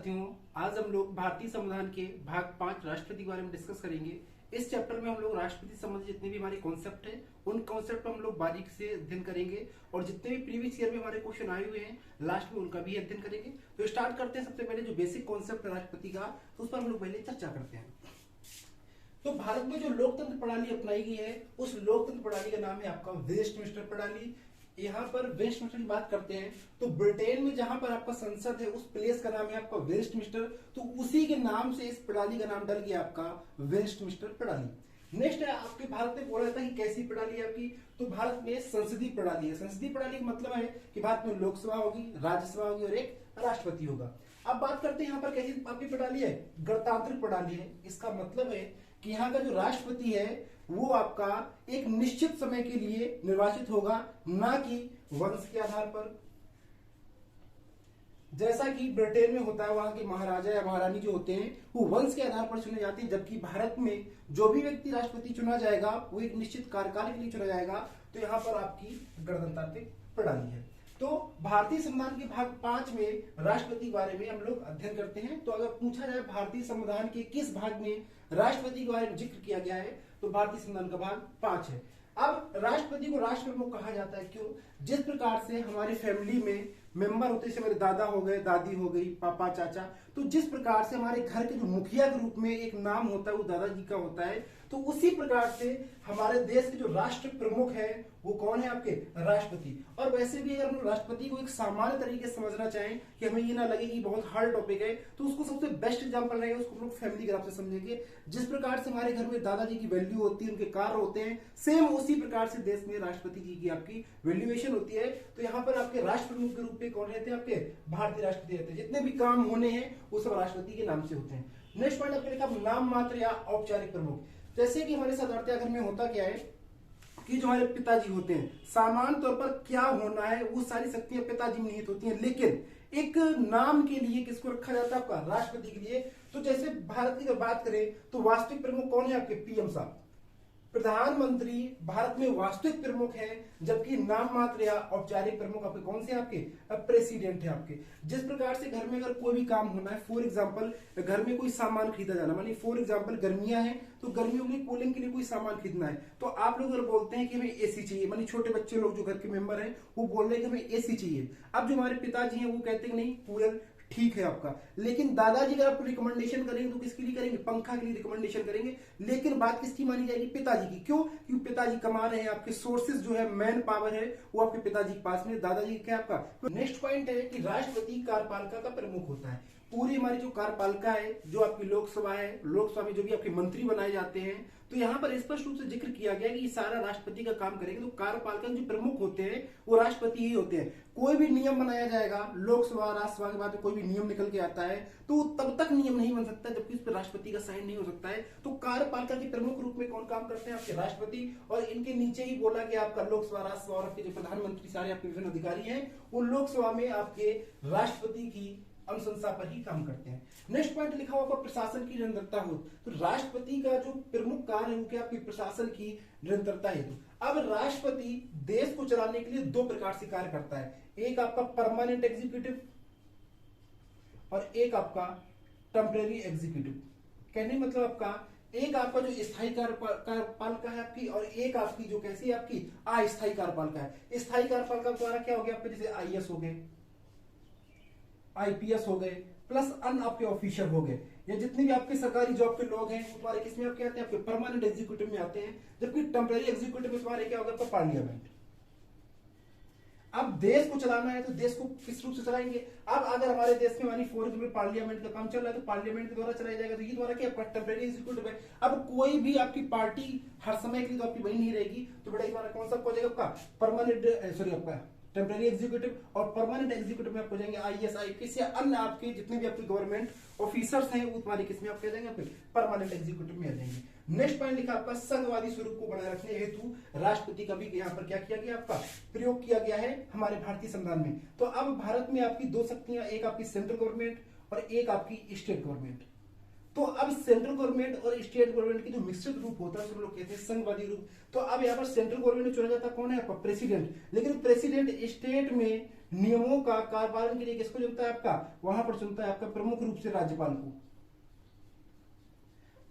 साथियों, आज हम लोग भारतीय संविधान के भाग 5 राष्ट्रपति के बारे में डिस्कस करेंगे। इस चैप्टर में हम लोग राष्ट्रपति संबंधी जितने भी हमारे कॉन्सेप्ट हैं उन कॉन्सेप्ट पर हम लोग बारीक से अध्ययन करेंगे और जितने भी प्रीवियस ईयर में हमारे क्वेश्चन आए हुए हैं लास्ट में उनका भी अध्ययन करेंगे। तो स्टार्ट करते हैं। सबसे पहले जो बेसिक कॉन्सेप्ट है राष्ट्रपति का, तो उस पर हम लोग पहले चर्चा करते हैं। तो भारत में जो लोकतंत्र प्रणाली अपनाई गई है उस लोकतंत्र प्रणाली का नाम है आपका वेस्टमिंस्टर प्रणाली। यहाँ पर वेस्टमिंस्टर की बात करते हैं तो ब्रिटेन में जहां पर आपका संसद है उस प्लेस का नाम है आपका वेस्टमिंस्टर, तो उसी के नाम से इस प्रणाली का नाम डल गया आपका वेस्टमिंस्टर प्रणाली। नेक्स्ट है आपके भारत में बोला जाता है कि कैसी प्रणाली है आपकी, तो भारत में संसदीय प्रणाली है। संसदीय प्रणाली का मतलब है कि भारत में लोकसभा होगी, राज्यसभा होगी और एक राष्ट्रपति होगा। अब बात करते हैं यहाँ पर कैसी आपकी प्रणाली है, गणतांत्रिक प्रणाली है। इसका मतलब है कि यहाँ का जो राष्ट्रपति है वो आपका एक निश्चित समय के लिए निर्वाचित होगा, ना कि वंश के आधार पर, जैसा कि ब्रिटेन में होता है। वहां के महाराजा या महारानी जो होते हैं वो वंश के आधार पर चुने जाते हैं, जबकि भारत में जो भी व्यक्ति राष्ट्रपति चुना जाएगा वो एक निश्चित कार्यकाल के लिए चुना जाएगा। तो यहाँ पर आपकी गणतांत्रिक प्रणाली है। तो भारतीय संविधान के भाग 5 में राष्ट्रपति के बारे में हम लोग अध्ययन करते हैं। तो अगर पूछा जाए भारतीय संविधान के किस भाग में राष्ट्रपति के बारे में जिक्र किया गया है, तो भारतीय संविधान का भाग 5 है। अब राष्ट्रपति को राष्ट्र प्रमुख कहा जाता है, क्यों? जिस प्रकार से हमारे फैमिली में मेंबर होते हैं, मेरे दादा हो गए, दादी हो गई, पापा, चाचा, तो जिस प्रकार से हमारे घर के जो मुखिया के रूप में एक नाम होता है वो दादाजी का होता है, तो उसी प्रकार से हमारे देश के जो राष्ट्र प्रमुख है वो कौन है? आपके राष्ट्रपति। और वैसे भी अगर हम राष्ट्रपति को एक सामान्य तरीके से समझना चाहें कि हमें ये ना लगे कि बहुत हार्ड टॉपिक है, तो उसको सबसे बेस्ट एग्जांपल रहेगा, उसको हम लोग फैमिली ग्राफ से समझेंगे। जिस प्रकार से हमारे घर में दादाजी की वैल्यू होती है, उनके कार्य होते हैं, सेम उसी प्रकार से देश में राष्ट्रपति जी की आपकी वैल्यूएशन होती है। तो यहाँ पर आपके राष्ट्र प्रमुख के रूप में कौन रहते हैं? आपके भारतीय राष्ट्रपति रहते हैं। जितने भी काम होने हैं वो सब राष्ट्रपति के नाम से होते हैं। नेक्स्ट पॉइंट आपने लिखा नाम मात्र या औपचारिक प्रमुख। जैसे कि हमारे साधारणतः घर में होता क्या है कि जो हमारे पिताजी होते हैं, सामान्य तौर पर क्या होना है वो सारी शक्तियां पिताजी में निहित होती हैं, लेकिन एक नाम के लिए किसको रखा जाता है? आपका राष्ट्रपति के लिए। तो जैसे भारत की अगर बात करें तो वास्तविक प्रमुख कौन है? आपके पीएम साहब। प्रधानमंत्री भारत में वास्तविक प्रमुख है, जबकि नाम मात्र या औपचारिक प्रमुख आपके कौन से? आपके प्रेसिडेंट है आपके। जिस प्रकार से घर में अगर कोई भी काम होना है, फॉर एग्जांपल घर में कोई सामान खरीदा जाना, मानी फॉर एग्जांपल गर्मियां हैं तो गर्मियों की कूलिंग के लिए कोई सामान खरीदना है, तो आप लोग अगर बोलते हैं कि हमें एसी चाहिए, मानी छोटे बच्चे लोग जो घर के मेंबर हैं वो बोल रहे हैं कि हमें एसी चाहिए। अब जो हमारे पिताजी हैं वो कहते हैं नहीं, कूलर ठीक है आपका। लेकिन दादाजी अगर आप रिकमेंडेशन करेंगे तो किसके लिए करेंगे? पंखा के लिए रिकमेंडेशन करेंगे। लेकिन बात किसकी मानी जाएगी? पिताजी की। क्यों? क्योंकि पिताजी कमा रहे हैं, आपके सोर्सेज जो है, मैन पावर है वो आपके पिताजी के पास में, दादाजी क्या आपका। नेक्स्ट पॉइंट है कि राष्ट्रपति कार्यपालिका का प्रमुख होता है। पूरी हमारी जो कार्यपालिका है, जो आपकी लोकसभा है, लोकसभा में जो भी आपके मंत्री बनाए जाते हैं, तो यहाँ पर स्पष्ट रूप से जिक्र किया गया कि सारा राष्ट्रपति का काम करेंगे। तो कार्यपालिका जो प्रमुख होते हैं वो राष्ट्रपति ही होते हैं। कोई भी नियम बनाया जाएगा लोकसभा राज्यसभा के बाद कोई भी नियम निकल के आता है तो तब तक नियम नहीं बन सकता जबकि उस पर राष्ट्रपति का साइन नहीं हो सकता है। तो कार्यपालिका के प्रमुख रूप में कौन काम करते हैं? आपके राष्ट्रपति। और इनके नीचे ही बोला कि आपका लोकसभा, राज्यसभा और आपके जो प्रधानमंत्री सारे आपके विभिन्न अधिकारी हैं वो लोकसभा में आपके राष्ट्रपति की अनुशंसा पर ही काम करते हैं। नेक्स्ट पॉइंट लिखा हुआ प्रशासन की निरंतरता हो, तो राष्ट्रपति का जो प्रमुख कार्य है वो क्या? आपकी प्रशासन की निरंतरता है। अब राष्ट्रपति देश को चलाने के लिए दो प्रकार से कार्य करता है, एक आपका परमानेंट एग्जीक्यूटिव और एक आपका टेम्परेरी एग्जीक्यूटिव। कहने मतलब आपका एक आपका जो स्थायी कार्यपालिका है आपकी, और एक आपकी जो कैसी है? आपकी अस्थायी कार्यपालिका है। स्थायी कार्यपालिका द्वारा क्या हो गया आपके? जैसे आईएएस हो गए, आईपीएस हो गए, प्लस अन्य आपके ऑफिसर हो गए, या जितने भी आपके सरकारी जॉब के लोग हैं वो तुम्हारे किस में आपके आते हैं? आपके परमानेंट एग्जीक्यूटिव में आते हैं। जबकि टेम्परेरी एग्जीक्यूटिव में तुम्हारे क्या होगा? आपका पार्लियामेंट। अब देश को चलाना है तो देश को किस रूप से चलाएंगे? अब अगर हमारे देश में मानी फॉर एग्जाम्पल पार्लियामेंट का काम चल रहा है तो पार्लियामेंट के द्वारा चलाया जाएगा। तो ये द्वारा क्या? टेम्परेरी एग्जीक्यूटिव है। अब कोई भी आपकी पार्टी हर समय के लिए तो आपकी बनी नहीं रहेगी, तो बेटा द्वारा कौन सा हो जाएगा? आपका परमानेंट, सॉरी आपका टेम्परेरी एग्जीक्यूटिव। और परमानेंट एग्जीक्यूटिव में आप हो जाएंगे आईएएस, आईपीएस या अन्य आपके जितने भी आपके गवर्नमेंट ऑफिसर्स हैं वो तुम्हारे किस में आप कह जाएंगे? आपके परमानेंट एग्जीक्यूटिव में आ जाएंगे। नेक्स्ट पॉइंट लिखा आपका संघवादी स्वरूप को बनाए रखने हेतु राष्ट्रपति का भी यहाँ पर क्या किया गया? आपका प्रयोग किया गया है हमारे भारतीय संविधान में। तो अब भारत में आपकी दो शक्तियां, एक आपकी सेंट्रल गवर्नमेंट और एक आपकी स्टेट गवर्नमेंट। तो अब सेंट्रल गवर्नमेंट और स्टेट गवर्नमेंट की जो मिश्रित रूप होता है उसको लोग कहते हैं संघवादी रूप। तो अब यहाँ पर सेंट्रल गवर्नमेंट में चुना जाता कौन है आपका प्रेसिडेंट, लेकिन प्रेसिडेंट स्टेट में नियमों का कार्यपालन के लिए किसको चुनता है आपका, वहां पर चुनता है आपका प्रमुख रूप से राज्यपाल को।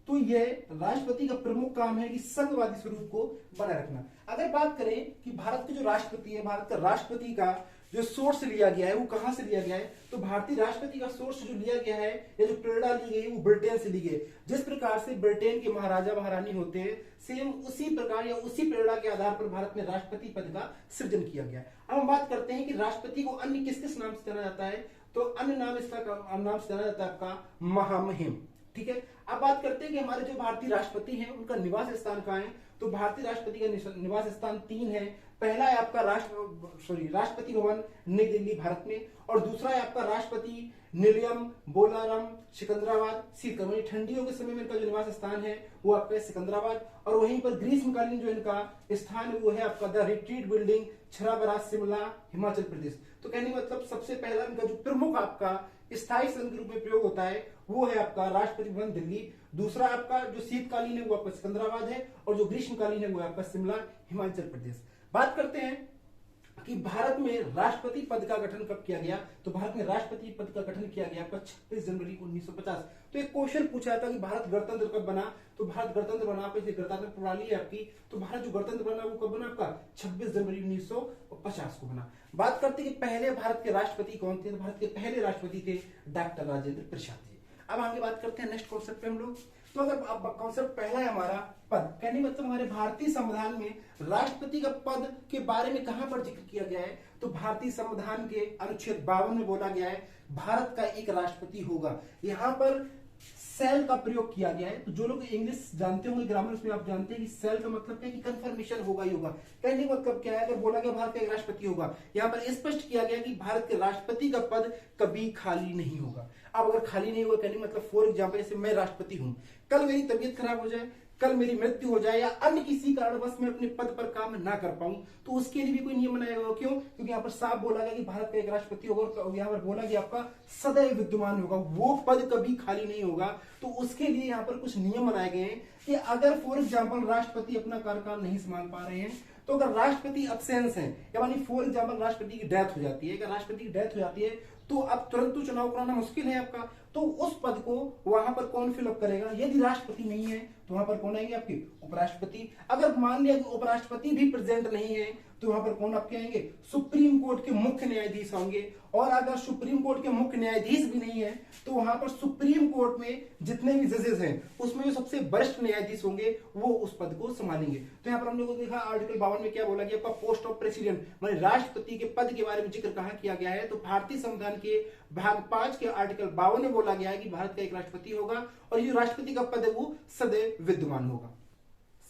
तो यह राष्ट्रपति का प्रमुख काम है कि संघवादी स्वरूप को बनाए रखना। अगर बात करें कि भारत के जो राष्ट्रपति है, भारत का राष्ट्रपति का जो सोर्स लिया गया है वो कहां से लिया गया है, तो भारतीय राष्ट्रपति का सोर्स जो लिया गया है या जो प्रेरणा ली गई है वो ब्रिटेन से ली गई। जिस प्रकार से ब्रिटेन के महाराजा महारानी होते हैं, सेम उसी प्रकार या उसी प्रेरणा के आधार पर भारत में राष्ट्रपति पद का सृजन किया गया। अब हम बात करते हैं कि राष्ट्रपति को अन्य किस किस नाम से जाना जाता है, तो अन्य नाम इसका नाम से जाना जाता है आपका महामहिम। ठीक है, अब बात करते हैं कि हमारे जो भारतीय राष्ट्रपति हैं उनका निवास स्थान कहाँ है, तो भारतीय राष्ट्रपति का निवास स्थान 3 है। पहला है आपका राष्ट्रपति भवन नई दिल्ली भारत में, और दूसरा है आपका राष्ट्रपति निलयम बोलाराम सिकंदराबाद सीकर, ठंडियों के समय में इनका जो निवास स्थान है वो आपका सिकंदराबाद, और वहीं पर ग्रीष्मकालीन जो इनका स्थान है वो है आपका the retreat building Chharabra Shimla Himachal Pradesh. तो कहने मतलब सबसे पहला इनका जो प्रमुख आपका स्थायी सदन के रूप में प्रयोग होता है वो है आपका राष्ट्रपति भवन दिल्ली, दूसरा आपका जो शीतकालीन है वो आपका सिकंदराबाद है, और जो ग्रीष्मकालीन है वो आपका शिमला हिमाचल प्रदेश। बात करते हैं कि भारत में राष्ट्रपति पद का गठन कब किया गया, तो भारत में राष्ट्रपति पद का गठन किया गया आपका 26 जनवरी 1950। तो एक क्वेश्चन पूछा था कि भारत गणतंत्र कब बना, तो भारत गणतंत्र बना आपकी गणतंत्र प्रणाली है आपकी, तो भारत जो गणतंत्र बना वो कब बना आपका 26 जनवरी 1950 को बना। बात करते कि पहले भारत के राष्ट्रपति कौन थे, तो भारत के पहले राष्ट्रपति थे डॉक्टर राजेंद्र प्रसाद जी। अब आगे बात करते हैं नेक्स्ट कॉन्सेप्ट पे हम लोग। तो अगर कॉन्सेप्ट पहला है हमारा पद, कहने मतलब हमारे भारतीय संविधान में राष्ट्रपति का पद के बारे में कहां पर जिक्र किया गया है, तो भारतीय संविधान के अनुच्छेद 52 में बोला गया है भारत का एक राष्ट्रपति होगा। यहाँ पर सेल का प्रयोग किया गया है। तो जो लोग इंग्लिश जानते होंगे ग्रामर उसमें आप जानते हैं कि सेल का मतलब क्या है कि कंफर्मेशन होगा ही होगा। कहने का मतलब क्या है, अगर बोला गया भारत का एक राष्ट्रपति होगा, यहाँ पर स्पष्ट किया गया कि भारत के राष्ट्रपति का पद कभी खाली नहीं होगा। अब अगर खाली नहीं होगा कहने मतलब फॉर एग्जाम्पल जैसे मैं राष्ट्रपति हूं, कल मेरी तबीयत खराब हो जाए, कल मेरी मृत्यु हो जाए या अन्य किसी कारणवश मैं अपने पद पर काम ना कर पाऊं, तो उसके लिए भी कोई नियम बनाया गया। क्यों? क्योंकि यहाँ पर साफ बोला गया कि भारत का एक राष्ट्रपति होगा, और यहाँ पर बोला गया आपका सदैव विद्यमान होगा, वो पद कभी खाली नहीं होगा। तो उसके लिए यहाँ पर कुछ नियम बनाए गए हैं कि अगर फॉर एग्जाम्पल राष्ट्रपति अपना कार्यकाल नहीं संभाल पा रहे हैं, तो अगर राष्ट्रपति अब्सेंस है या मानी फॉर एग्जाम्पल राष्ट्रपति की डेथ हो जाती है, अगर राष्ट्रपति की डेथ हो जाती है तो अब तुरंत तो चुनाव कराना मुश्किल है आपका, तो उस पद को वहां पर कौन फिलअप करेगा, यदि राष्ट्रपति नहीं है तो वहां पर कौन आएंगे आपके उपराष्ट्रपति। अगर मान लिया कि उपराष्ट्रपति भी प्रेजेंट नहीं है तो वहां पर कौन आपके आएंगे, सुप्रीम कोर्ट के मुख्य न्यायाधीश होंगे। और अगर सुप्रीम कोर्ट के मुख्य न्यायाधीश भी नहीं है तो वहां पर सुप्रीम कोर्ट में जितने भी जजेस हैं उसमें जो सबसे वरिष्ठ न्यायाधीश होंगे वो उस पद को संभालेंगे। तो यहाँ पर हम लोगों को देखा आर्टिकल 52 में क्या बोला गया, आपका पोस्ट ऑफ प्रेसिडेंट माने राष्ट्रपति के पद के बारे में जिक्र कहां किया गया है, तो भारतीय संविधान के भाग 5 के आर्टिकल 52 में बोला गया है कि भारत का एक राष्ट्रपति होगा और ये राष्ट्रपति का पद है वो सदैव विद्यमान होगा।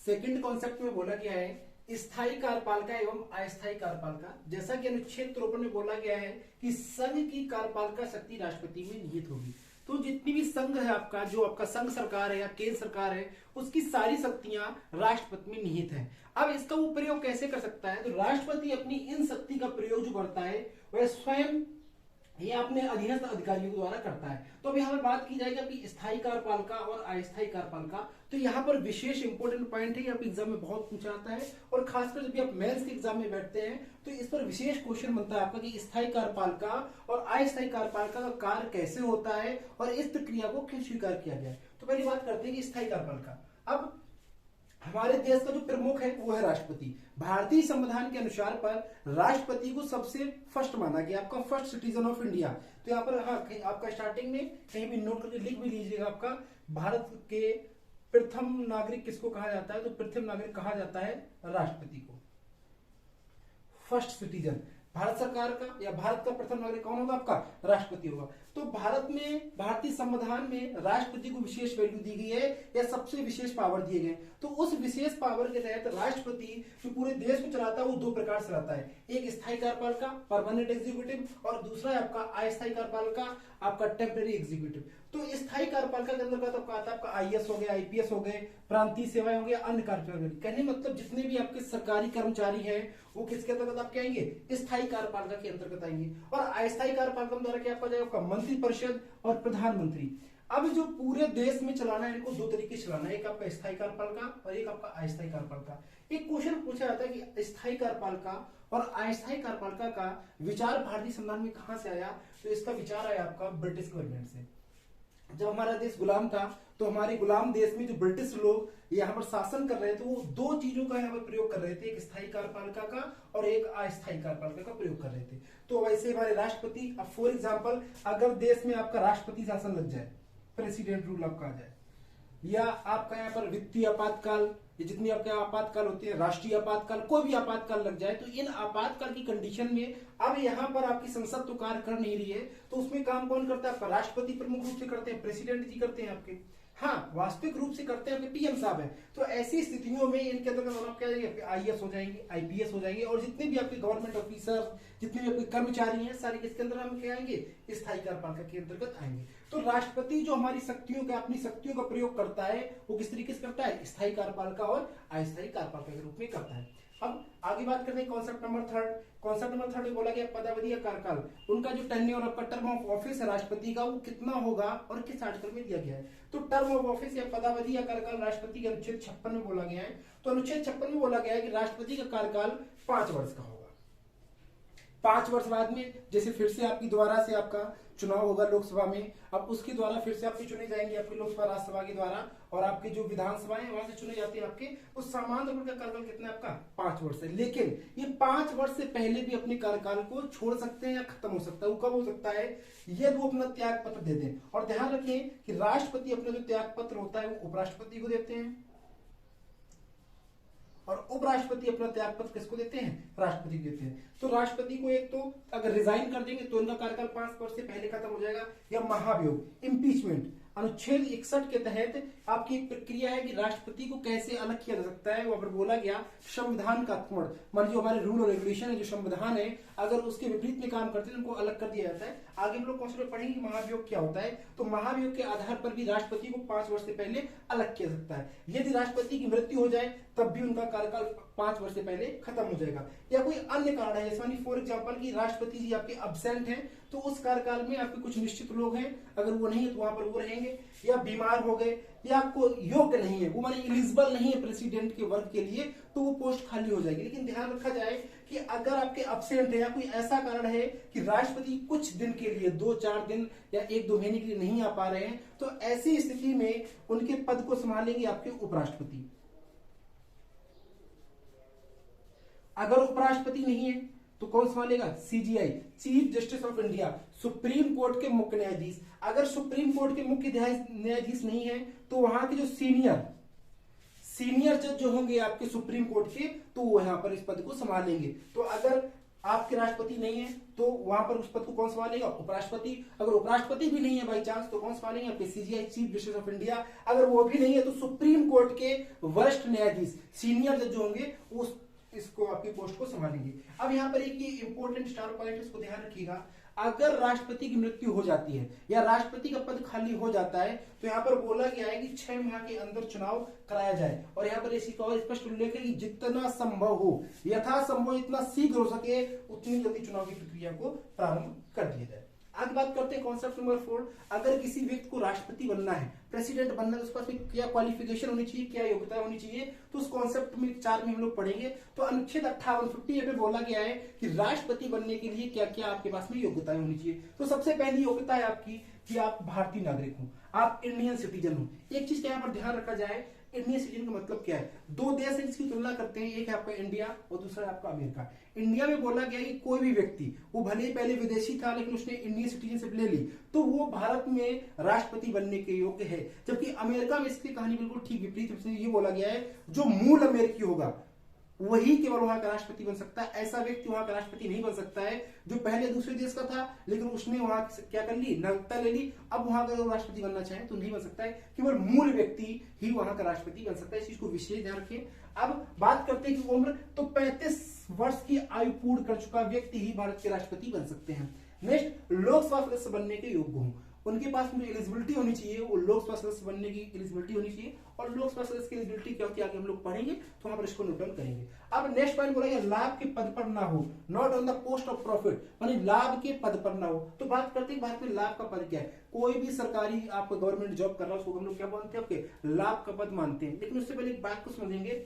सेकंड कॉन्सेप्ट में बोला गया है स्थायी कार्यपालिका एवं अस्थायी कार्यपालिका। जैसा कि अनुच्छेद 53 में बोला गया है कि संघ की कार्यपालिका शक्ति राष्ट्रपति में निहित होगी। तो जितनी भी संघ है आपका, जो आपका संघ सरकार है या केंद्र सरकार है, उसकी सारी शक्तियां राष्ट्रपति में निहित हैं। अब इसका वो प्रयोग कैसे कर सकता है, तो राष्ट्रपति अपनी इन शक्ति का प्रयोग जो करता है वह स्वयं ये अपने अधीनस्थ अधिकारियों द्वारा करता है। तो अब यहाँ पर बात की जाएगी आपकी स्थायी कार्यपालिका और अस्थायी कार्यपालिका। तो यहाँ पर विशेष इंपोर्टेंट पॉइंट है, ये आपके एग्जाम में बहुत पूछा जाता है, और खासकर जब आप मेंस के एग्जाम में बैठते हैं तो इस पर विशेष क्वेश्चन बनता है आपका कि स्थायी कार्यपालिका और अस्थायी कार्यपालिका का कार्य कैसे होता है और इस प्रक्रिया को क्यों स्वीकार किया गया है। तो पहली बात करते हैं कि स्थायी कार्यपालिका। अब हमारे देश का जो प्रमुख है वो है राष्ट्रपति। भारतीय संविधान के अनुसार पर राष्ट्रपति को सबसे फर्स्ट माना गया, आपका फर्स्ट सिटीजन ऑफ इंडिया। तो यहाँ पर हाँ आपका स्टार्टिंग में कहीं भी नोट करके लिख भी लीजिएगा, आपका भारत के प्रथम नागरिक किसको कहा जाता है, तो प्रथम नागरिक कहा जाता है राष्ट्रपति को। फर्स्ट सिटीजन भारत सरकार का या भारत का प्रथम नागरिक कौन होगा, आपका राष्ट्रपति होगा। तो भारत में भारतीय संविधान में राष्ट्रपति को विशेष वैल्यू दी गई है या सबसे विशेष पावर दिए गए। तो उस विशेष पावर के तहत राष्ट्रपति जो पूरे देश को चलाता है वो दो प्रकार से चलाता है, एक स्थायी कार्यपालिका परमानेंट एग्जीक्यूटिव और दूसरा है आपका अस्थायी कार्यपालिका आपका टेम्परेरी एग्जीक्यूटिव। तो स्थायी कार्यपालिका के अंतर्गत आपका आता है आपका आईएएस हो गए, आईपीएस हो गए, प्रांतीय सेवाएं हो गए, अन्य कार्यपालिका। कहने मतलब जितने भी आपके सरकारी कर्मचारी हैं वो किसके अंतर्गत आपके आएंगे, स्थायी कार्यपालिका के अंतर्गत आएंगे। और अस्थायी कार्यपालिका द्वारा क्या आपका जाएगा, आपका मंत्रिपरिषद और प्रधानमंत्री। अब जो पूरे देश में चलाना है, इनको दो तरीके से चलाना है, एक आपका स्थायी कार्यकाल का और एक आपका अस्थायी कार्यकाल का। एक क्वेश्चन पूछा जाता है कि स्थायी कार्यकाल का और अस्थायी कार्यपालिका का विचार भारतीय संविधान में कहां से आया? तो इसका विचार आया आपका ब्रिटिश गवर्नमेंट से। जब हमारा देश गुलाम था तो हमारे गुलाम देश में जो ब्रिटिश लोग यहाँ पर शासन कर रहे थे, वो दो चीजों का यहाँ पर प्रयोग कर रहे थे, एक स्थायी कार्यपालिका का और एक अस्थायी कार्यपालिका का प्रयोग कर रहे थे। तो वैसे हमारे राष्ट्रपति, अब फॉर एग्जाम्पल अगर देश में आपका राष्ट्रपति शासन लग जाए, प्रेसिडेंट रूल आपका आ जाए, या आपका यहाँ पर वित्तीय आपातकाल, ये जितनी आपके आपातकाल होते हैं, राष्ट्रीय आपातकाल, कोई भी आपातकाल लग जाए, तो इन आपातकाल की कंडीशन में अब यहाँ पर आपकी संसद तो कार्य कर नहीं रही है, तो उसमें काम कौन करता है? आपका राष्ट्रपति प्रमुख रूप से करते हैं, प्रेसिडेंट जी करते हैं आपके, हाँ वास्तविक रूप से करते हैं आपके पीएम साहब है। तो ऐसी स्थितियों में इनके अंदर आप क्या जाएंगे? आईएएस हो जाएंगे, आईपीएस हो जाएंगे, और जितने भी आपके गवर्नमेंट ऑफिसर, जितने भी आपके कर्मचारी हैं, सारे किसके अंदर हम क्या आएंगे? स्थायी कार्यपालिका के अंतर्गत आएंगे। तो राष्ट्रपति जो हमारी शक्तियों का, अपनी शक्तियों का प्रयोग करता है, वो किस तरीके से करता है? स्थायी कार्यपालिका और अस्थायी कार्यपालिका के रूप में करता है। अब आगे बात करते हैं concept number third. Concept number third में बोला गया पदावधि या कार्यकाल, उनका जो टेन्योर आपका टर्म ऑफ ऑफिस है राष्ट्रपति का, वो कितना होगा और किस आर्टिकल में दिया गया है? तो टर्म ऑफ ऑफिस या पदावधि या कार्यकाल राष्ट्रपति के अनुच्छेद 56 में बोला गया है। तो अनुच्छेद 56 में बोला गया है कि राष्ट्रपति का कार्यकाल 5 वर्ष का होगा। 5 वर्ष बाद में जैसे फिर से आपकी दोबारा से आपका चुनाव होगा लोकसभा में, अब उसके द्वारा फिर से आपकी चुने जाएंगे आपकी लोकसभा राज्यसभा के द्वारा, और आपके जो विधानसभा है वहां से चुने जाते हैं आपके, उस सामान्य तौर पर कार्यकाल कितना है आपका? 5 वर्ष है। लेकिन ये 5 वर्ष से पहले भी अपने कार्यकाल को छोड़ सकते हैं या खत्म हो सकता है। वो कब हो सकता है? यदि वो अपना त्याग पत्र दे दें। और ध्यान रखें कि राष्ट्रपति अपना जो त्याग पत्र होता है वो उपराष्ट्रपति को देते हैं, और उपराष्ट्रपति अपना त्याग पत्र किसको देते हैं? राष्ट्रपति को देते हैं। तो राष्ट्रपति को एक तो अगर रिजाइन कर देंगे तो इनका कार्यकाल 5 वर्ष से पहले खत्म हो जाएगा, या महाभियोग, इम्पीचमेंट, अनुच्छेद 61 के तहत आपकी प्रक्रिया है कि राष्ट्रपति को कैसे अलग किया जा सकता है। वहां पर बोला गया संविधान का अतिक्रमण, मान जो हमारे रूल और रेगुलेशन है, जो संविधान है, अगर उसके विपरीत में काम करते हैं उनको अलग कर दिया जाता है। आगे हम लोग कॉन्सेप्ट पढ़ेंगे महाभियोग क्या होता है। तो महाभियोग के आधार पर भी राष्ट्रपति को 5 वर्ष से पहले अलग किया सकता है। यदि राष्ट्रपति की मृत्यु हो जाए तब भी उनका कार्यकाल 5 वर्ष से पहले खत्म हो जाएगा, या कोई अन्य कारण है, जैसे फॉर एग्जांपल कि राष्ट्रपति जी आपके अब्सेंट हैं, तो उस कार्यकाल में आपके कुछ निश्चित लोग हैं, अगर वो नहीं है तो वहां पर वो रहेंगे, या बीमार हो गए, या आपको योग्य नहीं है, वो माने एलिजिबल नहीं है प्रेसिडेंट के वर्ग के लिए, तो वो पोस्ट खाली हो जाएगी। लेकिन ध्यान रखा जाए कि अगर आपके अब्सेंट है या कोई ऐसा कारण है कि राष्ट्रपति कुछ दिन के लिए, 2-4 दिन या 1-2 महीने के लिए नहीं आ पा रहे हैं, तो ऐसी स्थिति में उनके पद को संभालेंगे आपके उपराष्ट्रपति। अगर उपराष्ट्रपति नहीं है तो कौन संभालेगा? CGI, chief justice of India, supreme court के मुख्य न्यायाधीश। अगर सुप्रीम कोर्ट के मुख्य न्यायाधीश नहीं है तो वहां के जो सीनियर जज जो होंगे आपके सुप्रीम कोर्ट के, तो वो यहाँ पर इस पद को संभालेंगे। तो अगर आपके राष्ट्रपति नहीं है तो वहां पर उस पद को कौन संभालेगा? उपराष्ट्रपति। अगर उपराष्ट्रपति भी नहीं है बाई चांस तो कौन संभालेंगे? आपके CGI, chief justice of India. अगर वो भी नहीं है तो सुप्रीम कोर्ट के वरिष्ठ न्यायाधीश, सीनियर जज जो होंगे, उस इसको आपकी पोस्ट को संभालेंगे। अब यहाँ पर एक इंपॉर्टेंट स्टार पॉइंट, इसको ध्यान रखिएगा, अगर राष्ट्रपति की मृत्यु हो जाती है या राष्ट्रपति का पद खाली हो जाता है तो यहाँ पर बोला गया है कि 6 माह के अंदर चुनाव कराया जाए। और यहाँ पर इसी का और स्पष्ट उल्लेख है कि जितना संभव हो, यथासंभव जितना शीघ्र हो सके उतनी जल्दी चुनाव की प्रक्रिया को प्रारंभ कर दिया जाए। आगे बात करते हैं कॉन्सेप्ट नंबर 4। अगर किसी व्यक्ति को राष्ट्रपति बनना है, प्रेसिडेंट बनना है, तो उसके पास क्या क्वालिफिकेशन होनी चाहिए, क्या योग्यता होनी चाहिए, तो उस कॉन्सेप्ट में 4 में हम लोग पढ़ेंगे। तो अनुच्छेद 58 में बोला गया है कि राष्ट्रपति बनने के लिए क्या क्या आपके पास में योग्यताएं होनी चाहिए। तो सबसे पहली योग्यता है आपकी कि आप भारतीय नागरिक हो, आप इंडियन सिटीजन हो। एक चीज यहाँ पर ध्यान रखा जाए, इंडियन सिटीजन का मतलब क्या है? 2 देश है जिसकी तुलना करते हैं, एक है आपका इंडिया और दूसरा है आपका अमेरिका। इंडिया में बोला गया कि कोई भी व्यक्ति, वो भले ही पहले विदेशी था लेकिन उसने इंडियन सिटीजनशिप ले ली, तो वो भारत में राष्ट्रपति बनने के योग्य है। जबकि अमेरिका में इसकी कहानी बिल्कुल ठीक विपरीत, ये बोला गया है जो मूल अमेरिकी होगा वही केवल वहां का राष्ट्रपति बन सकता है। ऐसा व्यक्ति वहां का राष्ट्रपति नहीं बन सकता है जो पहले दूसरे देश का था लेकिन उसने वहां क्या कर ली, नागरिकता ले ली, अब वहां का राष्ट्रपति बनना चाहे तो नहीं बन सकता है। केवल मूल व्यक्ति ही वहां का राष्ट्रपति बन सकता है, इस चीज को विशेष ध्यान रखें। अब बात करते हैं कि उम्र, तो 35 वर्ष की आयु पूर्ण कर चुका व्यक्ति ही भारत के राष्ट्रपति बन सकते हैं। नेक्स्ट, लोकसभा सदस्य बनने के योग्य हो। उनके पास में एलिजिबिलिटी होनी चाहिए, वो लोकसभा सदस्य बनने की एलिजिबिलिटी होनी चाहिए। और लोकसभा सदस्य की एलिजिबिलिटी क्या होती है आगे हम लोग पढ़ेंगे, तो वहां पर इसको नोट डाउन करेंगे। अब नेक्स्ट पॉइंट बोला गया लाभ के पद पर ना हो, not on the post of profit, यानी लाभ के पद पर ना हो। तो बात करते हैं भारत में लाभ का पद क्या है। कोई भी सरकारी आप गवर्नमेंट जॉब कर रहा है उसको हम लोग क्या मानते हैं, आपके लाभ का पद मानते हैं। लेकिन उससे पहले एक बात को समझेंगे,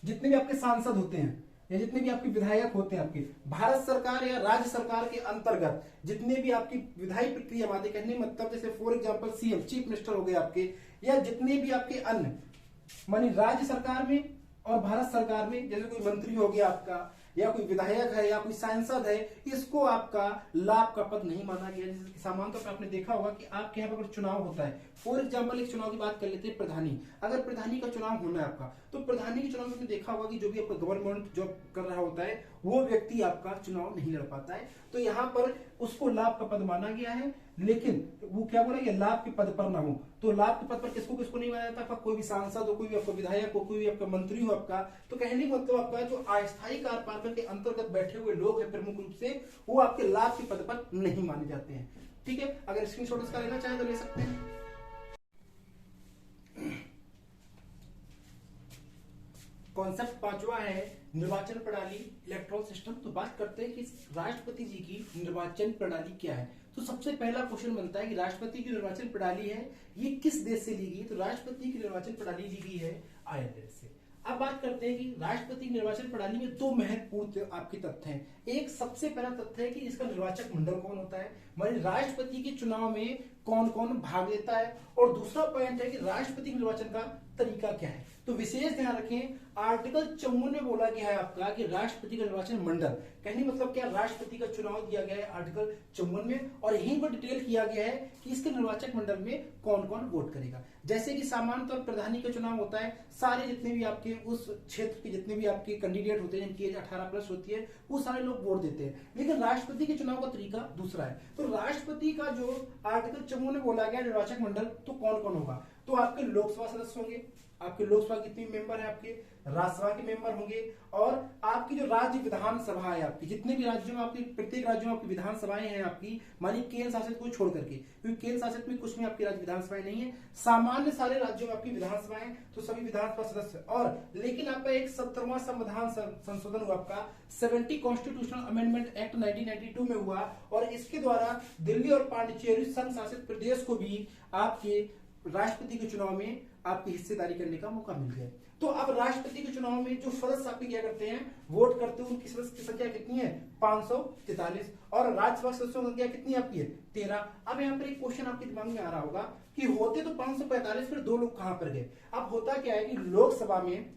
जितने भी आपके सांसद होते हैं या जितने भी आपके विधायक होते हैं, आपके भारत सरकार या राज्य सरकार के अंतर्गत जितने भी आपकी विधायी प्रक्रिया आते, कहने मतलब जैसे for example CM chief minister हो गए आपके, या जितने भी आपके अन्य मानी राज्य सरकार में और भारत सरकार में, जैसे कोई मंत्री हो गया आपका, या कोई विधायक है या कोई सांसद है, इसको आपका लाभ का पद नहीं माना गया। जैसे सामान्य तौर पर आपने देखा होगा कि आपके यहाँ पर अगर चुनाव होता है, फॉर एग्जांपल एक चुनाव की बात कर लेते हैं, प्रधानी, अगर प्रधानी का चुनाव होना है आपका, तो प्रधानी के चुनाव में आपने देखा होगा कि जो भी आपका गवर्नमेंट जॉब कर रहा होता है वो व्यक्ति आपका चुनाव नहीं लड़ पाता है, तो यहाँ पर उसको लाभ का पद माना गया है। लेकिन वो क्या बोला गया, लाभ के पद पर ना हो। तो लाभ के पद पर किसको किसको नहीं माना जाता, आपका कोई भी सांसद हो, कोई भी आपका विधायक हो, कोई भी आपका मंत्री हो आपका, तो कहने का मतलब आपका जो अस्थायी कार्यपालिका के अंतर्गत बैठे हुए लोग हैं प्रमुख रूप से, वो आपके लाभ के पद पर नहीं माने जाते हैं। ठीक है, अगर स्क्रीनशॉट इसका लेना चाहे तो ले सकते हैं। कॉन्सेप्ट पांचवा है निर्वाचन प्रणाली इलेक्ट्रॉन सिस्टम। तो बात करते हैं कि राष्ट्रपति जी की निर्वाचन प्रणाली क्या है। तो सबसे पहला क्वेश्चन बनता है कि राष्ट्रपति की निर्वाचन प्रणाली है ये किस देश से ली गई। तो राष्ट्रपति की निर्वाचन प्रणाली ली गई है आयरलैंड से। अब बात करते हैं कि राष्ट्रपति की निर्वाचन प्रणाली में दो महत्वपूर्ण आपके तथ्य हैं। एक सबसे पहला तथ्य है कि इसका निर्वाचक मंडल कौन होता है, माने राष्ट्रपति के चुनाव में कौन कौन भाग लेता है। और दूसरा पॉइंट है कि राष्ट्रपति के निर्वाचन का तरीका क्या है। तो विशेष ध्यान रखें, आर्टिकल 54 में बोला गया है आपका कि राष्ट्रपति का निर्वाचन मंडल, कहने मतलब क्या, राष्ट्रपति का चुनाव दिया गया है आर्टिकल 54 में, और यहीं पर डिटेल किया गया है कि इसके निर्वाचक मंडल में कौन कौन वोट करेगा। जैसे कि सामान्य तौर प्रधानी का चुनाव होता है, सारे जितने भी आपके उस क्षेत्र के जितने भी आपके कैंडिडेट होते हैं जिनकी एज 18+ होती है, वो सारे लोग वोट देते हैं। लेकिन राष्ट्रपति के चुनाव का तरीका दूसरा है। तो राष्ट्रपति का जो आर्टिकल 54 में बोला गया निर्वाचक मंडल, तो कौन कौन होगा, तो आपके लोकसभा सदस्य होंगे, आपके लोकसभा कितने मेंबर है, आपके राज्यसभा के मेंबर होंगे, और आपकी जो राज्य विधानसभा है आपकी, जितने भी राज्यों में आपकी, प्रत्येक राज्यों में आपकी विधानसभाएं हैं आपकी, मानी केंद्र शासित को छोड़ करके, क्योंकि केंद्र शासित में कुछ में आपकी राज्य विधानसभाएं नहीं है, सामान्य सारे राज्यों में आपकी विधानसभाएं, तो सभी विधानसभा सदस्य। और लेकिन आपका एक 17वां संविधान संशोधन हुआ आपका, 70 कॉन्स्टिट्यूशनल अमेंडमेंट एक्ट 1992 में हुआ, और इसके द्वारा दिल्ली और पांडिचेरी संघ शासित प्रदेश को भी आपके राष्ट्रपति के चुनाव में आपकी हिस्सेदारी करने का मौका मिल गया। तो अब राष्ट्रपति के चुनाव में जो सदस्य आपके क्या करते हैं, वोट करते हैं, उनकी सदस्य की संख्या कितनी है, 543, और राज्यसभा सदस्यों की संख्या कितनी आपकी है, 13। अब यहाँ पर एक क्वेश्चन आपके दिमाग में आ रहा होगा कि होते तो 545, फिर दो लोग कहां पर गए। अब होता क्या है कि लोकसभा में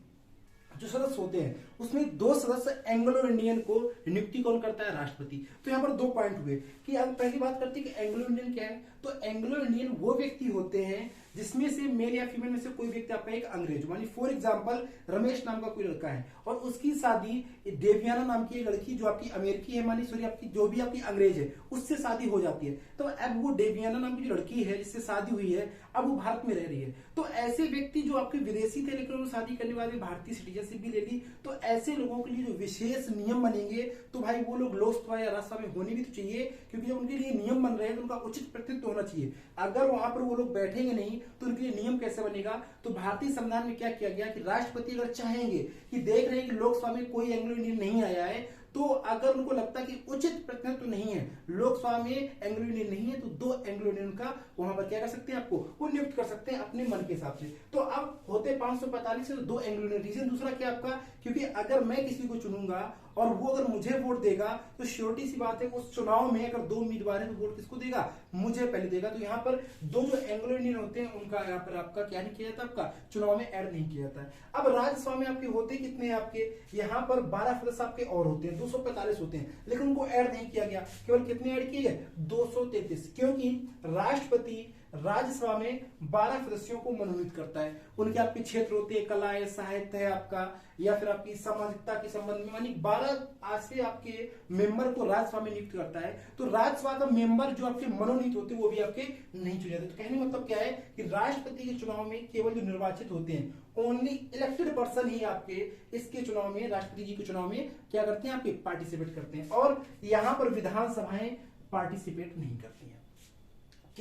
जो सदस्य होते हैं उसमें दो सदस्य एंग्लो इंडियन को नियुक्ति कौन करता है, राष्ट्रपति। तो यहाँ पर दो पॉइंट हुए कि अब पहली बात करते हैं कि एंग्लो इंडियन क्या है। तो एंग्लो इंडियन वो व्यक्ति होते हैं जिसमें से मेल या फीमेल में से कोई व्यक्ति आपका एक अंग्रेज, मानी फॉर एग्जांपल रमेश नाम का कोई लड़का है और उसकी शादी देवयाना नाम की एक लड़की जो आपकी अमेरिकी है, मानी सॉरी आपकी जो भी आपकी अंग्रेज है उससे शादी हो जाती है। तो अब वो देवयाना नाम की जो लड़की है जिससे शादी हुई है, अब वो भारत में रह रही है। तो ऐसे व्यक्ति जो आपके विदेशी थे लेकिन उन्होंने शादी करने वाले भारतीय सिटीजनशिप भी ले ली, तो ऐसे लोगों के लिए जो विशेष नियम बनेंगे, तो भाई वो लोग लोकसभा या राज्यसभा में होने भी तो चाहिए, क्योंकि जब उनके लिए नियम बन रहे हैं तो उनका उचित प्रतिनिधित्व होना चाहिए। अगर वहां पर वो लोग बैठेंगे नहीं तो उनके लिए नियम कैसे बनेगा। तो भारतीय संविधान में क्या किया गया कि राष्ट्रपति अगर चाहेंगे कि देख रहे हैं कि लोकसभा में कोई एंग्लो इंडियन नहीं आया है, तो अगर उनको लगता है कि उचित प्रतिनिधित्व नहीं है, लोकसभा में एंग्लो इंडियन नहीं है, तो दो एंग्लो इंडियन का वहां पर क्या कर सकते हैं, आपको वो नियुक्त कर सकते हैं अपने मन के हिसाब से। तो अब होते 545 से तो दो एंग्लो इंडियन। रीजन दूसरा क्या आपका, क्योंकि अगर मैं किसी को चुनूंगा और वो अगर मुझे वोट देगा तो श्योरिटी सी बात है उस चुनाव में अगर दो उम्मीदवार हैं तो वोट किसको देगा, मुझे पहले देगा। तो यहाँ पर दो जो एंग्लो इंडियन होते हैं उनका यहाँ पर आपका क्या नहीं किया जाता, आपका चुनाव में ऐड नहीं किया जाता है। अब राज्यसभा में आपके होते कितने हैं, आपके यहाँ पर 12 सदस्य आपके और होते हैं, 245 होते हैं, लेकिन उनको ऐड नहीं किया गया। केवल कितने ऐड किए गए, 233, क्योंकि राष्ट्रपति राज्यसभा में 12 सदस्यों को मनोनीत करता है। उनके आपके क्षेत्र होते हैं, कला है, साहित्य है आपका, या फिर आपकी सामाजिकता के संबंध में, यानी 12 से आपके मेंबर को राज्यसभा में नियुक्त करता है। तो राज्यसभा का मेंबर जो आपके मनोनीत होते हैं वो भी आपके नहीं चुने जाते। तो कहने मतलब क्या है कि राष्ट्रपति के चुनाव में केवल जो निर्वाचित होते हैं, ओनली इलेक्टेड पर्सन ही आपके इसके चुनाव में, राष्ट्रपति जी के चुनाव में क्या करते हैं, आपके पार्टिसिपेट करते हैं। और यहां पर विधानसभाएं पार्टिसिपेट नहीं करती हैं।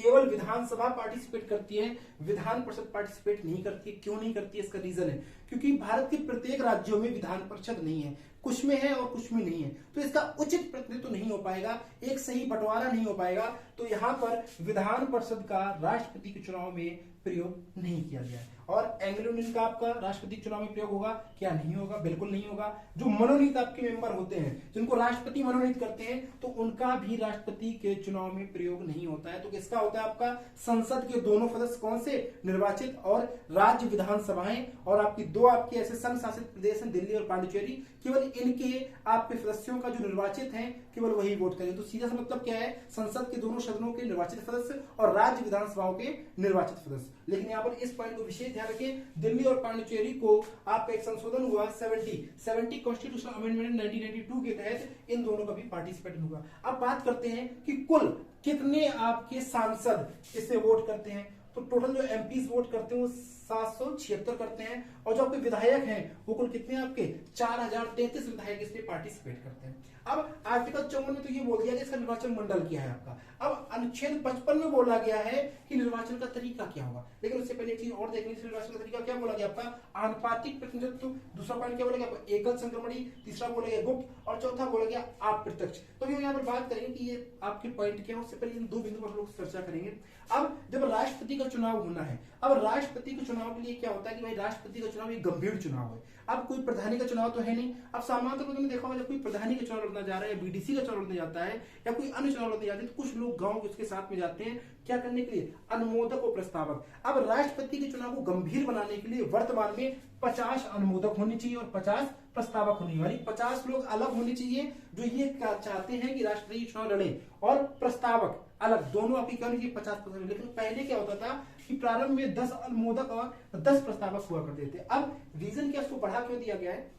केवल विधानसभा पार्टिसिपेट करती है, विधान परिषद पार्टिसिपेट नहीं करती। क्यों नहीं करती है? इसका रीजन है क्योंकि भारत के प्रत्येक राज्यों में विधान परिषद नहीं है, कुछ में है और कुछ में नहीं है, तो इसका उचित प्रतिनिधित्व नहीं हो पाएगा, एक सही बंटवारा नहीं हो पाएगा। तो यहाँ पर विधान परिषद का राष्ट्रपति के चुनाव में प्रयोग नहीं किया गया है। और एंग्लो इंडियन का आपका राष्ट्रपति चुनाव में प्रयोग होगा क्या? नहीं होगा, बिल्कुल नहीं होगा। जो मनोनीत आपके मेंबर होते हैं, जिनको राष्ट्रपति मनोनीत करते हैं, तो उनका भी राष्ट्रपति के चुनाव में प्रयोग नहीं होता है। तो किसका होता है? आपका संसद के दोनों सदस्य कौन से? निर्वाचित और राज्य विधानसभाएं, और आपकी दो आपके ऐसे संघ शासित प्रदेश हैं, दिल्ली और पांडिचेरी, केवल इनके आपके सदस्यों का जो निर्वाचित हैं केवल वही वोट करेंगे। तो सीधा सा मतलब क्या है? संसद के दोनों सदनों के निर्वाचित सदस्य और राज्य विधानसभाओं के निर्वाचित सदस्य। लेकिन यहाँ पर इस पॉइंट को विशेष ध्यान रखें, दिल्ली और पांडिचेरी को आपका एक संशोधन हुआ 70 कॉन्स्टिट्यूशनल अमेंडमेंट 1992 के तहत इन दोनों का भी पार्टिसिपेट हुआ। अब बात करते हैं कि कुल कितने आपके सांसद इससे वोट करते हैं। तो टोटल जो एमपीज वोट करते हैं वो 776 करते हैं, और जो आपके विधायक हैं वो कुल कितने हैं? आपके 4033 विधायक इसमें पार्टिसिपेट करते हैं। अब आर्टिकल 54 में तो ये बोल दिया कि इसका निर्वाचन मंडल क्या है आपका। अब अनुच्छेद 55 में बोला गया है कि निर्वाचन का तरीका क्या होगा, लेकिन उससे पहले एक चीज और देखनी, निर्वाचन का तरीका क्या बोला गया आपका? आनुपातिक प्रतिनिधित्व। दूसरा पॉइंट क्या बोला गया आपका? एकल संक्रमणी। तीसरा बोला गया गुप्त, और चौथा बोला गया अप्रत्यक्ष। तो हम यहाँ पर बात करेंगे कि ये आपके पॉइंट क्या है, उससे पहले इन दो बिंदु पर लोग चर्चा करेंगे। अब जब राष्ट्रपति का चुनाव होना है, अब राष्ट्रपति के चुनाव के लिए क्या होता है कि भाई राष्ट्रपति का चुनाव एक गंभीर चुनाव है। अब कोई प्रधानी का चुनाव तो है नहीं। अब सामान्य तौर पर देखा होगा, जब कोई प्रधानी का चुनाव लड़ना जा रहा है या बीडीसी का चुनाव लड़ने जाता है या कोई अन्य चुनाव लड़ने जाते हैं, तो कुछ लोग गांव उसके साथ में जाते हैं क्या करने के लिए? अनुमोदक और प्रस्तावक। अब राष्ट्रपति के चुनाव को गंभीर बनाने के लिए वर्तमान में 50 अनुमोदक होने चाहिए और 50 प्रस्तावक होने वाली 50 लोग अलग होने चाहिए जो ये चाहते हैं कि राष्ट्रपति चुनाव लड़े, और प्रस्तावक अलग, दोनों आपकी क्या होनी चाहिए? 50%। लेकिन पहले क्या होता था कि प्रारंभ में 10 अनुमोदक और 10 प्रस्तावक हुआ करते थे। अब रीजन क्या, उसको बढ़ा क्यों दिया गया है?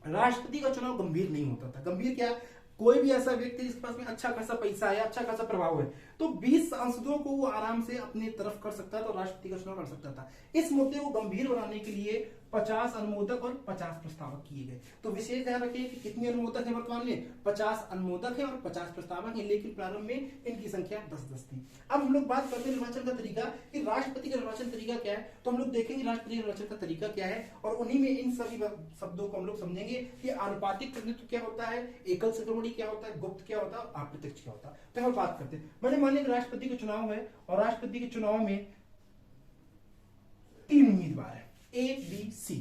राष्ट्रपति का चुनाव गंभीर नहीं होता था। गंभीर क्या? कोई भी ऐसा व्यक्ति जिसके पास में अच्छा खासा पैसा है, अच्छा खासा प्रभाव है, तो 20 सांसदों को वो आराम से अपनी तरफ कर सकता था, तो राष्ट्रपति का चुनाव लड़ सकता था। इस मुद्दे को गंभीर बनाने के लिए 50 अनुमोदक और 50 प्रस्तावक किए गए। तो विशेष ध्यान रखिए कि कितने अनुमोदक हैं वर्तमान में? 50 अनुमोदक हैं और 50 प्रस्तावक हैं, लेकिन प्रारंभ में इनकी संख्या 10-10 थी। अब हम लोग बात करते हैं निर्वाचन का तरीका, कि राष्ट्रपति का निर्वाचन तरीका क्या है। तो हम लोग देखेंगे राष्ट्रपति निर्वाचन का तरीका क्या है, और उन्हीं में इन सभी शब्दों को हम लोग समझेंगे कि आनुपातिक प्रतिनिधित्व क्या होता है, एकल संक्रमणी क्या होता है, गुप्त क्या होता है, अप्रत्यक्ष क्या होता है। तो हम बात करते हैं, मैंने मान लिया राष्ट्रपति का चुनाव है और राष्ट्रपति के चुनाव में 3 उम्मीदवार है, ए बी सी,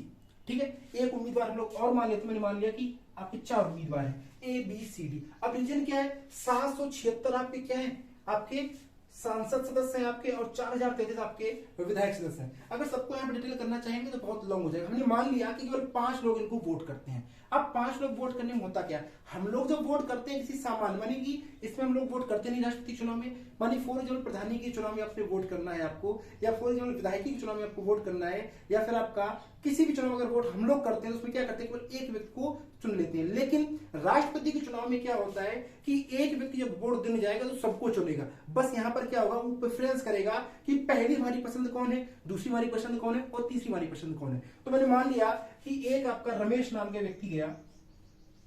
ठीक है। एक उम्मीदवार हम लोग और मान लेते, मैंने मान लिया कि आपके 4 उम्मीदवार हैं, ए बी सी डी। अब रीजन क्या है? 776 आपके क्या है? आपके सांसद सदस्य हैं आपके, और 4033 आपके विधायक सदस्य हैं। अगर सबको यहाँ पर डिटेल करना चाहेंगे तो बहुत लॉन्ग हो जाएगा। हमने मान लिया कि केवल 5 लोग इनको वोट करते हैं। अब 5 लोग वोट करने में होता क्या? हम लोग जब वोट करते हैं किसी सामान्य, मानी कि इसमें हम लोग वोट करते नहीं राष्ट्रपति चुनाव में, मानी फॉर एग्जाम्पल प्रधानी के चुनाव में आपने वोट करना है आपको, या फॉर एग्जाम्पल विधायकी के चुनाव में आपको वोट करना है, या फिर आपका किसी भी चुनाव अगर वोट हम लोग करते हैं तो उसमें क्या करते हैं? केवल एक व्यक्ति को चुन लेते हैं। लेकिन राष्ट्रपति के चुनाव में क्या होता है कि एक व्यक्ति जब वोट देने जाएगा तो सबको चुनेगा। बस यहाँ पर क्या होगा, वो प्रेफरेंस करेगा कि पहली हमारी पसंद कौन है, दूसरी हमारी पसंद कौन है और तीसरी हमारी पसंद कौन है। तो मैंने मान लिया कि एक आपका रमेश नाम का व्यक्ति गया,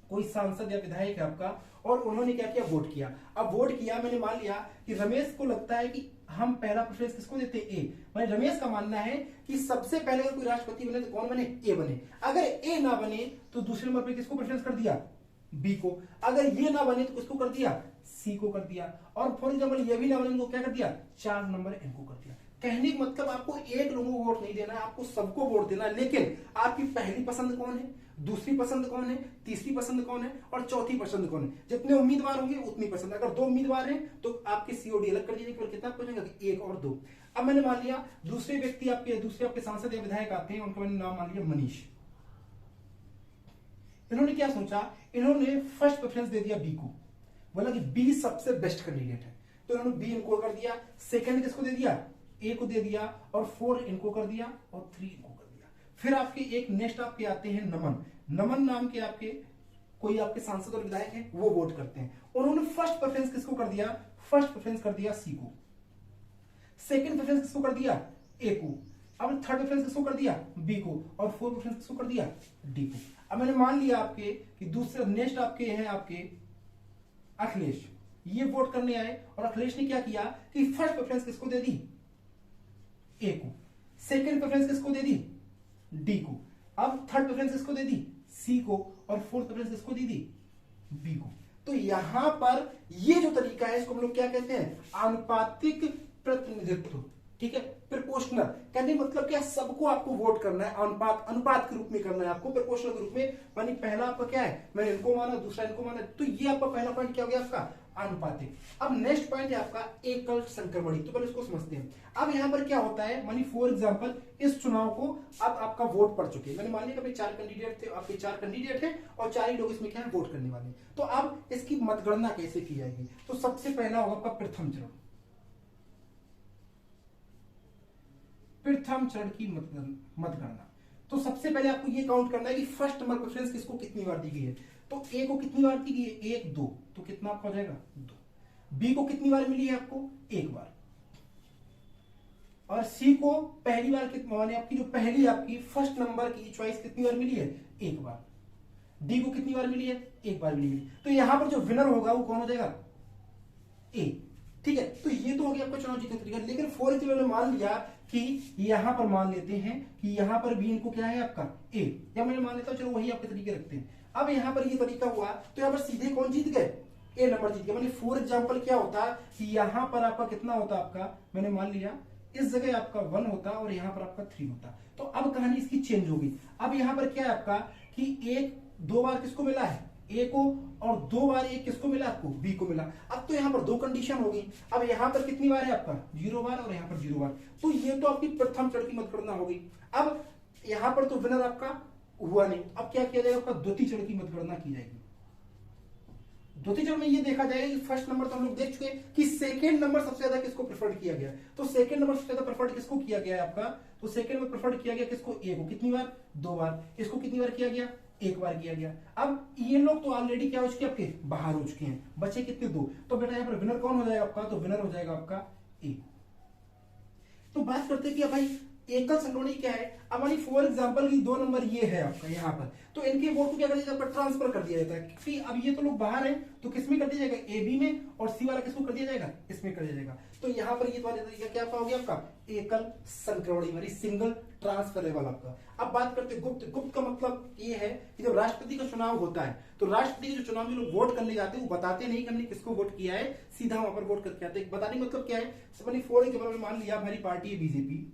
कोई सांसद या विधायक है आपका, और उन्होंने क्या किया? वोट किया। अब वोट किया, मैंने मान लिया कि रमेश को लगता है कि हम पहला प्रेफरेंस किसको देते हैं? ए। मैंने रमेश का मानना है कि सबसे पहले अगर कोई राष्ट्रपति बने तो कौन बने? ए बने। अगर ए ना बने तो दूसरे नंबर पे किसको प्रेफरेंस कर दिया? बी को। अगर ये ना बने तो किसको कर दिया? सी को कर दिया। और फॉर एग्जाम्पल ये भी ना बने, इनको क्या कर दिया? 4 नंबर इनको कर दिया। कहने का मतलब आपको एक लोगों को वोट नहीं देना है, आपको सबको वोट देना है। लेकिन आपकी पहली पसंद कौन है, दूसरी पसंद कौन है, तीसरी पसंद कौन है और चौथी पसंद कौन है? जितने उम्मीदवार होंगे उतनी पसंद। अगर 2 उम्मीदवार हैं तो आपके सीओडी अलग कर दीजिए, कितना बचेगा? 1 और 2। अब मैंने मान लिया दूसरे व्यक्ति दूसरे आपके सांसद या विधायक आते हैं, उनका मैंने नाम मान लिया मनीष। इन्होंने क्या सोचा? इन्होंने फर्स्ट प्रेफरेंस दे दिया बी को, बोला कि बी सबसे बेस्ट कैंडिडेट है, तो इन्होंने बी इनको कर दिया। सेकंड किसको दे दिया? ए को दे दिया, और 4 इनको कर दिया और 3 इनको कर दिया। फिर आपके एक नेक्स्ट आपके आते हैं नमन। नमन नाम के आपके कोई आपके सांसद और विधायक हैं, वो वोट करते हैं। उन्होंने फर्स्ट प्रेफरेंस किसको कर दिया? फर्स्ट प्रेफरेंस कर दिया सी को। सेकंड प्रेफरेंस किसको कर दिया? ए को। अब थर्ड प्रेफरेंस किसको कर दिया? बी को। और फोर्थ प्रेफरेंस किसको कर दिया? डी को। अब मैंने मान लिया आपके कि दूसरे नेक्स्ट आपके हैं आपके अखिलेश। ये वोट करने आए और अखिलेश ने क्या किया कि फर्स्ट प्रेफरेंस किसको दे दी, ए को, सेकंड प्रेफरेंस किसको दे दी, डी को, अब थर्ड प्रेफरेंस किसको दे दी, सी को, और फोर्थ प्रेफरेंस किसको दे दी, बी को। तो यहां पर ये जो तरीका है इसको हम लोग क्या कहते हैं, आनुपातिक प्रतिनिधित्व, ठीक है, प्रोपोर्शनल। कहने मतलब क्या, सबको आपको वोट करना है, अनुपात अनुपात के रूप में करना है आपको, प्रोपोर्शनल के रूप में। मानी पहला आपका क्या है, मैंने इनको माना, दूसरा इनको माना, तो ये आपका पहला पॉइंट क्या हो गया आपका, अनुपातिक। अब नेक्स्ट पॉइंट है आपका एकल संक्रमणी, तो पहले इसको समझते हैं। अब यहां पर क्या होता है, मानी फॉर एग्जांपल इस चुनाव को अब आपका वोट पड़ चुके हैं, मैंने मान लिया कि 4 कैंडिडेट थे, आपके 4 कैंडिडेट हैं और 4 ही लोग इसमें क्या है वोट करने वाले। तो अब इसकी मतगणना कैसे की जाएगी, तो सबसे पहला होगा आपका प्रथम चरण, प्रथम चरण की मतगणना। तो सबसे पहले आपको ये काउंट करना है कि फर्स्ट नंबर प्रेफरेंस किसको कितनी बार दी गई है, तो ए को कितनी बार दी गई है, 1 2, तो कितना आपका हो जाएगा 2। बी को कितनी बार मिली है आपको, 1 बार, और सी को पहली बार कितनी, माने आपकी जो पहली आपकी फर्स्ट नंबर की चॉइस कितनी बार मिली है, 1 बार। डी को कितनी बार मिली है, 1 बार मिली है। तो यहां पर जो विनर होगा वो कौन हो जाएगा, ए, ठीक है। तो ये तो हो गया आपका चुनाव जीतने का तरीका। लेकिन फॉर एग्जाम्पल मान लिया कि यहां पर मान लेते हैं कि यहां पर भी इनको क्या है आपका ए, या मैंने मान लेता हूं, चलो वही आपके तरीके रखते हैं। अब यहां पर ये तरीका हुआ तो यहां पर सीधे कौन जीत गए, ए नंबर जीत गया। मैंने फॉर एग्जाम्पल क्या होता कि यहां पर आपका कितना होता आपका, मैंने मान लिया इस जगह आपका 1 होता और यहां पर आपका 3 होता। तो अब कहानी इसकी चेंज होगी। अब यहां पर क्या है आपका कि 1 2 बार किसको मिला है, ए को, और 2 बार एक किसको मिला आपको, बी को मिला। अब तो यहां पर 2 कंडीशन होगी। अब यहां पर कितनी बार है आपका 0 बार और यहां पर 0 बार। तो ये तो आपकी प्रथम चरण की मतगणना होगी। अब यहां पर तो विनर आपका हुआ नहीं, अब क्या किया जाएगा, आपका द्वितीय चरण की मतगणना की जाएगी। द्वितीय चरण में ये देखा जाएगा कि फर्स्ट नंबर तो हम लोग देख चुके कि सेकंड नंबर सबसे ज्यादा किसको प्रेफर्ड किया गया, तो सेकंड नंबर सबसे ज्यादा प्रेफर्ड किसको किया गया है आपका, तो सेकंड में प्रेफर्ड किया गया किसको, ए को, कितनी बार 2 बार। इसको कितनी बार किया गया, 1 बार किया गया। अब ये लोग तो ऑलरेडी क्या हो चुके आपके, बाहर हो चुके हैं, बचे कितने 2। तो बेटा यहाँ पर विनर कौन हो जाएगा आपका, तो विनर हो जाएगा आपका ए। तो बात करते हैं कि भाई एकल संक्रमणी क्या है। अब मानी फॉर एग्जांपल की 2 नंबर ये है आपका यहाँ पर, तो इनके वोट को क्या कर दिया जाता है, ट्रांसफर कर दिया जाता है। क्योंकि अब ये तो लोग बाहर हैं, तो किसमें कर दिया जाएगा, ए बी में, और सी वाला किसको कर दिया जाएगा, इसमें कर दिया जाएगा। तो यहाँ पर ये वाला तरीका क्या हो गया आपका, एकल संक्रमणी, यानी सिंगल ट्रांसफरेबल आपका। अब बात करते हैं गुप्त। गुप्त का मतलब ये है कि जब राष्ट्रपति का चुनाव होता है तो राष्ट्रपति के जो चुनाव में लोग वोट करने जाते हैं वो बताते नहीं कि हमने किसको वोट किया है, सीधा वहां पर वोट करके आते हैं। बताने का मतलब क्या है, फॉर एग्जाम्पल मान लिया हमारी पार्टी है बीजेपी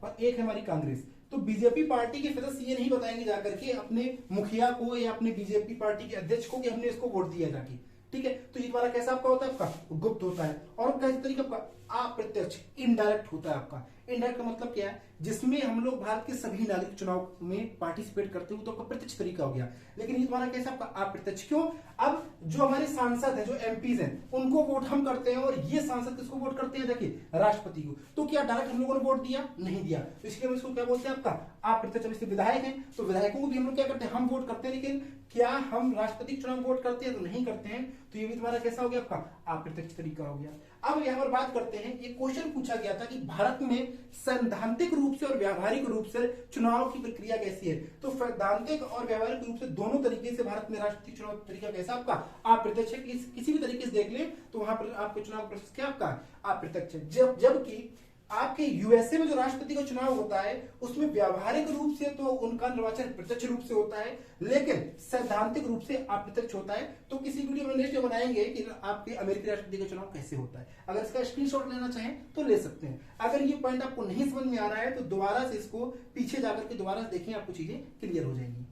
और एक है हमारी कांग्रेस, तो बीजेपी पार्टी के सदस्य ये नहीं बताएंगे जाकर के अपने मुखिया को या अपने बीजेपी पार्टी के अध्यक्ष को कि हमने इसको वोट दिया जाके, ठीक है। तो ये तुम्हारा कैसा आपका होता है, आपका गुप्त होता है। और कैसे तरीके आपका अप्रत्यक्ष, इनडायरेक्ट होता है आपका। इनडायरेक्ट का मतलब क्या है, जिसमें हम लोग भारत के सभी नागरिक चुनाव में पार्टिसिपेट करते हो, तो आपका प्रत्यक्ष तरीका हो गया। लेकिन ये तुम्हारा कैसा आपका अप्रत्यक्ष। क्यों, अब जो हमारे सांसद हैं, जो एमपीज हैं, उनको वोट हम करते हैं, और ये सांसद किसको वोट करते हैं, देखिए राष्ट्रपति को। तो क्या डायरेक्ट हम लोगों ने वोट दिया, नहीं दिया, तो इसलिए हम इसको क्या बोलते हैं आपका अप्रत्यक्ष। जैसे विधायक हैं तो विधायकों को भी हम लोग क्या करते हैं, हम वोट करते हैं, लेकिन क्या हम राष्ट्रपति के चुनाव वोट करते हैं, तो नहीं करते हैं। तो ये भी तुम्हारा कैसा हो गया, आपका अप्रत्यक्ष तरीका हो गया। अब यहाँ पर बात करते हैं, एक क्वेश्चन पूछा गया था कि भारत में सैद्धांतिक रूप से और व्यावहारिक रूप से चुनाव की प्रक्रिया कैसी है। तो सैद्धांतिक और व्यावहारिक रूप से दोनों तरीके से भारत में राष्ट्रपति चुनाव तरीका कैसा आपका अप्रत्यक्ष है। किसी भी तरीके से देख ले तो वहां पर आपके चुनाव प्रोसेस क्या आपका अप्रत्यक्ष है। जबकि आपके यूएसए में जो राष्ट्रपति का चुनाव होता है उसमें व्यावहारिक रूप से तो उनका निर्वाचन प्रत्यक्ष रूप से होता है, लेकिन सैद्धांतिक रूप से अप्रत्यक्ष होता है। तो किसी वीडियो में नेक्स्ट बनाएंगे कि आपके अमेरिकी राष्ट्रपति का चुनाव कैसे होता है। अगर इसका स्क्रीनशॉट लेना चाहें तो ले सकते हैं। अगर ये पॉइंट आपको नहीं समझ में आ रहा है तो दोबारा से इसको पीछे जाकर के दोबारा से देखें, आपको चीजें क्लियर हो जाएंगी।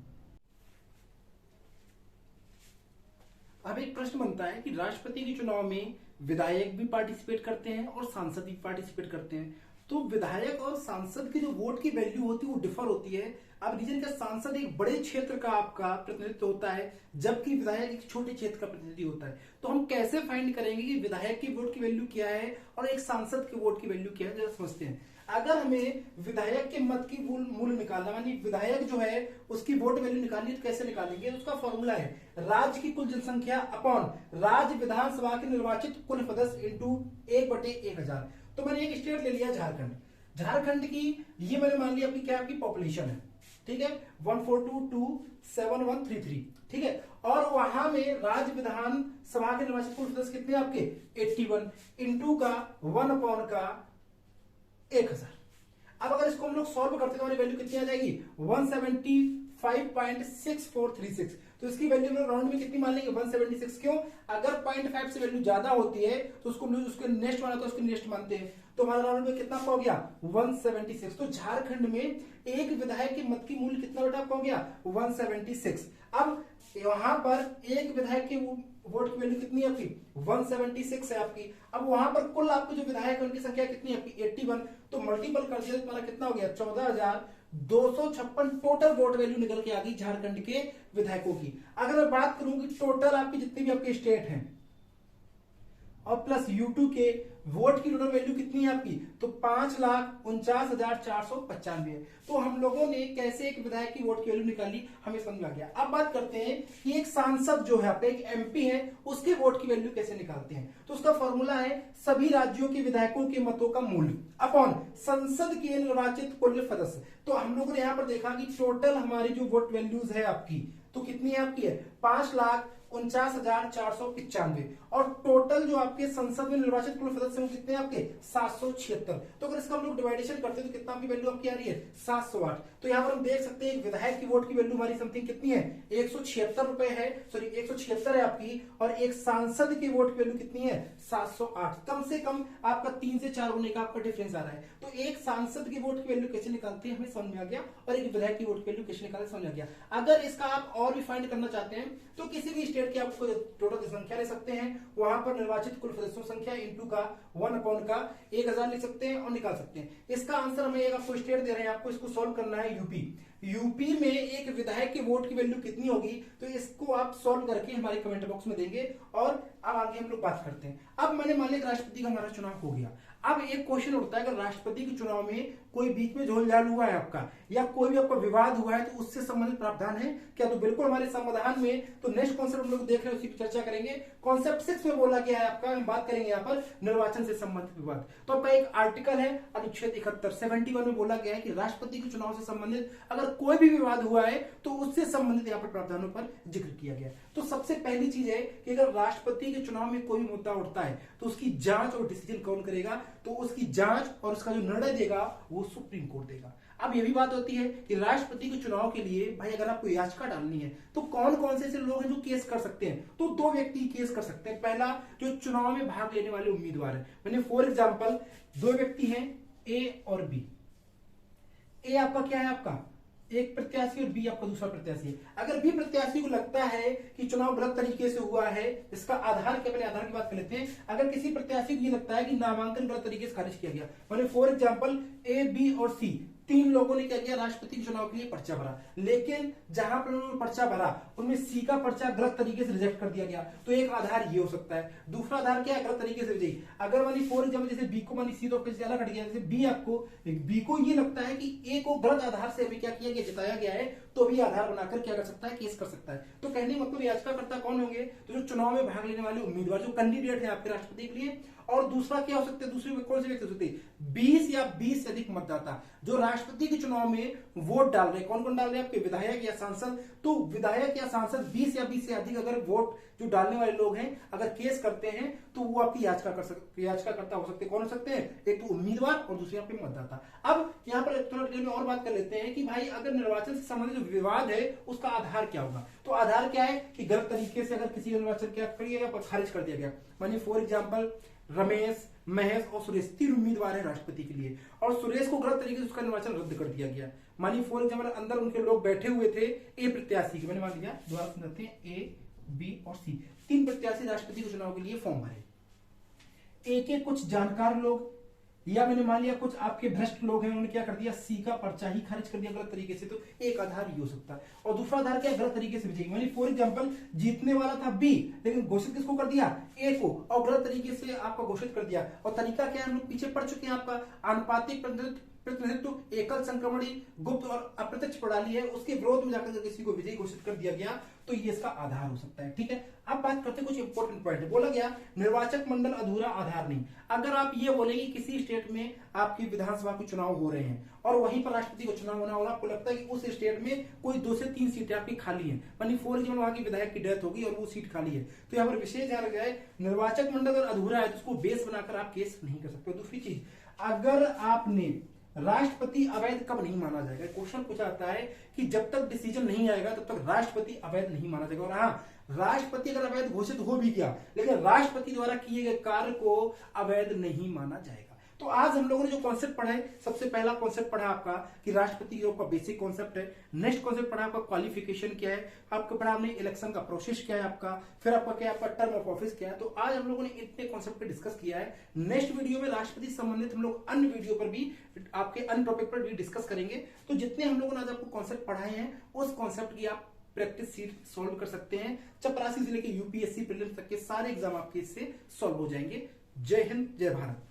अब एक प्रश्न बनता है कि राष्ट्रपति के चुनाव में विधायक भी पार्टिसिपेट करते हैं और सांसद भी पार्टिसिपेट करते हैं। तो विधायक और सांसद की जो वोट की वैल्यू होती है वो डिफर होती है। अब रीजन का सांसद एक बड़े क्षेत्र का आपका प्रतिनिधित्व होता है, जबकि विधायक एक छोटे क्षेत्र का प्रतिनिधि होता है। तो हम कैसे फाइंड करेंगे कि विधायक की वोट की वैल्यू क्या है और एक सांसद की वोट की वैल्यू क्या है, जरा समझते हैं। अगर हमें विधायक के मत की मूल्य निकालना, यानी विधायक जो है उसकी वोट वैल्यू निकालनी है, तो कैसे निकालेंगे, तो उसका फॉर्मूला है राज्य की कुल जनसंख्या अपॉन राज्य विधानसभा के निर्वाचित कुल सदस्य इंटू 1/1000। तो मैंने एक स्टेट ले लिया झारखंड। झारखंड की ये मैंने मान लिया आपकी क्या, आपकी पॉपुलेशन है, ठीक है, 14227,133, ठीक है। और वहां में राज्य विधानसभा के निर्वाचित कुल सदस्य कितने आपके 81 इंटू का 1 का 1000। अब अगर इसको हम लोग सॉल्व करते तो हमारी वैल्यू कितनी आ जाएगी 175.6436। तो इसकी वैल्यू में राउंड में कितनी मान लेंगे 176। क्यों? अगर 0.5 से वैल्यू ज्यादा होती है तो उसको उसके नेक्स्ट माना तो उसके नेक्स्ट मानते हैं। तो हमारा राउंड में कितना हो गया 176। तो झारखंड में एक विधायक के मत की मूल्य कितना बेटा हो गया 176। अब वहां पर एक विधायक के वोट की वैल्यू कितनी है आपकी 176 है आपकी। अब वहां पर कुल आपको जो विधायक है उनकी संख्या कितनी है आपकी 81। तो मल्टीपल कर दिया तो तुम्हारा कितना हो गया 14,256 टोटल वोट वैल्यू निकल के आ गई झारखंड के विधायकों की। अगर मैं बात करूं कि टोटल आपकी जितनी भी आपके स्टेट हैं और प्लस U2 के वोट की टोटल वैल्यू कितनी है आपकी तो 5,49,495 है। तो हम लोगों ने कैसे एक विधायक की वोट की वैल्यू निकाली हमें समझ में आ गया। अब बात करते हैं कि एक सांसद जो है आपका एक MP है उसके वोट की वैल्यू कैसे निकालते हैं। तो उसका फॉर्मूला है सभी राज्यों के विधायकों के मतों का मूल्य अपॉन संसद के निर्वाचित कुल सदस्य। तो हम लोगों ने यहां पर देखा कि टोटल हमारी जो वोट वैल्यूज है आपकी तो कितनी है आपकी है 5,49,495 और टोटल जो आपके संसद में निर्वाचित कुल सदस्य हैं कितने आपके 776। तो अगर इसका हम लोग डिवाइडेशन करते हैं तो कितना आपकी वैल्यू आपकी आ रही है 708। तो यहाँ पर हम देख सकते हैं एक विधायक की वोट की वैल्यू हमारी समथिंग कितनी है 176 रुपए है, सॉरी 176 है आपकी। और एक सांसद की वोट की वैल्यू कितनी है 708। कम से कम आपका 3 से 4 होने का आपका डिफरेंस आ रहा है। तो एक सांसद की वोट की वैल्यू कैसे निकालते हैं हमें समझ में आ गया और एक विधायक की वोट की वैल्यू कैसे निकालते समझ आ गया। अगर इसका आप और भी फाइंड करना चाहते हैं तो किसी भी स्टेट की आपको टोटल संख्या ले सकते हैं, वहां पर निर्वाचित कुल सदस्यों संख्या इंटू का 1 का 1000 लिख सकते हैं और निकाल सकते हैं। इसका आंसर हमें एक आपको स्टेट दे रहे हैं, आपको इसको सॉल्व करना है यूपी में एक विधायक की वोट की वैल्यू कितनी होगी। तो इसको आप सॉल्व करके हमारे कमेंट बॉक्स में देंगे और अब आगे हम लोग बात करते हैं। अब मैंने मान लिया राष्ट्रपति का हमारा चुनाव हो गया। अब एक क्वेश्चन उठता है अगर राष्ट्रपति के चुनाव में कोई बीच में झोलझाल हुआ है आपका या कोई भी आपका विवाद हुआ है तो उससे संबंधित प्रावधान है क्या। तो बिल्कुल हमारे संविधान में तो नेक्स्ट कॉन्सेप्ट हम लोग देख रहे हैं उसी पर चर्चा करेंगे। कॉन्सेप्ट 6 में बोला गया है आपका, हम बात करेंगे यहाँ पर निर्वाचन से संबंधित विवाद। तो आपका एक आर्टिकल है अनुच्छेद 71 में बोला गया है कि राष्ट्रपति के चुनाव से संबंधित अगर कोई भी विवाद हुआ है तो उससे संबंधित यहाँ पर प्रावधानों पर जिक्र किया गया। तो सबसे पहली चीज है कि अगर राष्ट्रपति के चुनाव में कोई मुद्दा उठता है तो उसकी जांच और डिसीजन कौन करेगा। तो उसकी जांच और उसका जो निर्णय देगा वो सुप्रीम कोर्ट देगा। अब ये भी बात होती है कि राष्ट्रपति के चुनाव के लिए भाई अगर आपको याचिका डालनी है तो कौन कौन से ऐसे लोग हैं जो केस कर सकते हैं। तो 2 व्यक्ति केस कर सकते हैं। पहला जो चुनाव में भाग लेने वाले उम्मीदवार है, मैंने फॉर एग्जाम्पल 2 व्यक्ति हैं ए और बी। ए आपका क्या है आपका एक प्रत्याशी और बी आपका दूसरा प्रत्याशी है। अगर बी प्रत्याशी को लगता है कि चुनाव गलत तरीके से हुआ है, इसका आधार क्या, पहले आधार की बात कर लेते हैं। अगर किसी प्रत्याशी को ये लगता है कि नामांकन गलत तरीके से खारिज किया गया, मैंने फॉर एग्जांपल ए बी और सी 3 लोगों ने क्या किया राष्ट्रपति के चुनाव के लिए पर्चा भरा, लेकिन जहां पर उन्होंने पर्चा भरा उनमें सी का पर्चा गलत तरीके से रिजेक्ट कर दिया गया। तो एक आधार ये हो सकता है। दूसरा आधार क्या है गलत तरीके से विजयी। अगर मानी फॉर एग्जाम्पल जैसे बी को मानी सी तो अलग हट गया, जैसे बी को ये लगता है कि ए को गलत आधार से अभी क्या किया गया जिताया गया है तो भी आधार बनाकर क्या कर सकता है केस कर सकता है। तो कहने मतलब याचिकाकर्ता कौन होंगे तो जो चुनाव में भाग लेने वाले उम्मीदवार जो कैंडिडेट है आपके राष्ट्रपति के लिए। और दूसरा क्या हो सकते हैं, दूसरी कौन से व्यक्ति हो सकते हैं 20 या 20 से अधिक मतदाता जो राष्ट्रपति के चुनाव में वोट डाल रहे हैं। कौन कौन डाल रहे हैं आपके विधायक या सांसद। तो विधायक या सांसद 20 या 20 से अधिक अगर वोट जो डालने वाले लोग हैं अगर केस करते हैं तो वो आपकी याचिकाकर्ता हो सकते हैं। कौन हो सकते हैं, एक तो उम्मीदवार और दूसरे आपके मतदाता। अब यहाँ पर थोड़ा डिटेल में और बात कर लेते हैं कि भाई अगर निर्वाचन से संबंधित जो विवाद है उसका आधार क्या होगा। तो आधार क्या है कि गलत तरीके से अगर किसी का निर्वाचन क्या किया गया खारिज कर दिया गया। मानिए फॉर एग्जाम्पल रमेश, महेश और सुरेश 3 उम्मीदवार है राष्ट्रपति के लिए और सुरेश को गलत तरीके से उसका निर्वाचन रद्द कर दिया गया। मानिए फॉर एग्जाम्पल अंदर उनके लोग बैठे हुए थे ए प्रत्याशी के, मैंने मान लिया द्वारा समझते हैं ए बी और सी 3 प्रत्याशी राष्ट्रपति के चुनाव के लिए फॉर्म भरे। ए के कुछ जानकार लोग या मैंने मान लिया कुछ आपके भ्रष्ट लोग हैं उन्होंने क्या कर दिया सी का पर्चा ही खारिज कर दिया गलत तरीके से। तो एक आधार ये हो सकता है। और दूसरा आधार क्या है गलत तरीके से विजयी। मानिए फॉर एग्जांपल जीतने वाला था बी लेकिन घोषित किसको कर दिया ए को और गलत तरीके से आपका घोषित कर दिया। और तरीका क्या है हम लोग पीछे पढ़ चुके हैं आपका आनुपातिक प्रतिनिधित्व, एकल संक्रमणी, गुप्त और अप्रत्यक्ष प्रणाली है उसके विरोध में जाकर किसी को विजयी घोषित कर दिया गया तो ये इसका आधार हो सकता है। ठीक है, अब बात करते हैं कुछ इंपॉर्टेंट पॉइंट है। बोला गया निर्वाचक मंडल अधूरा आधार नहीं। अगर आप ये बोले कि किसी स्टेट में आपकी विधानसभा के चुनाव हो रहे हैं और वहीं पर राष्ट्रपति को चुनाव होना और आपको लगता है कि उस स्टेट में कोई 2 से 3 सीटें आपकी खाली है, यानी फॉर एग्जाम्पल वहां की विधायक की डेथ होगी और वो सीट खाली है, तो यहाँ पर विशेष ध्यान रखा है निर्वाचक मंडल अगर अधूरा है तो उसको बेस बनाकर आप केस नहीं कर सकते। दूसरी चीज, अगर आपने राष्ट्रपति अवैध कब नहीं माना जाएगा, क्वेश्चन पूछा जाता है कि जब तक डिसीजन नहीं आएगा तब तक राष्ट्रपति अवैध नहीं माना जाएगा। और हाँ, राष्ट्रपति अगर अवैध घोषित हो भी गया लेकिन राष्ट्रपति द्वारा किए गए कार्य को अवैध नहीं माना जाएगा। तो आज हम लोगों ने जो कॉन्सेप्ट पढ़ा है, सबसे पहला कॉन्सेप्ट पढ़ा आपका कि राष्ट्रपति का बेसिक कॉन्सेप्ट है। नेक्स्ट कॉन्सेप्ट पढ़ा आपका क्वालिफिकेशन क्या है, आपका पढ़ा हमने इलेक्शन का प्रोसेस क्या है आपका, फिर आपका क्या है आपका टर्म ऑफ ऑफिस क्या है। तो आज हम लोगों ने इतने कॉन्सेप्ट पे डिस्कस किया है। नेक्स्ट वीडियो में राष्ट्रपति से संबंधित हम लोग अन्य वीडियो पर भी आपके अन्य टॉपिक पर भी डिस्कस करेंगे। तो जितने हम लोगों ने आज आपको कॉन्सेप्ट पढ़ाए हैं उस कॉन्सेप्ट की आप प्रैक्टिस सीट सॉल्व कर सकते हैं। चपरासी से लेकर यूपीएससी प्रीलिम्स तक के सारे एग्जाम आपके इससे सॉल्व हो जाएंगे। जय हिंद, जय भारत।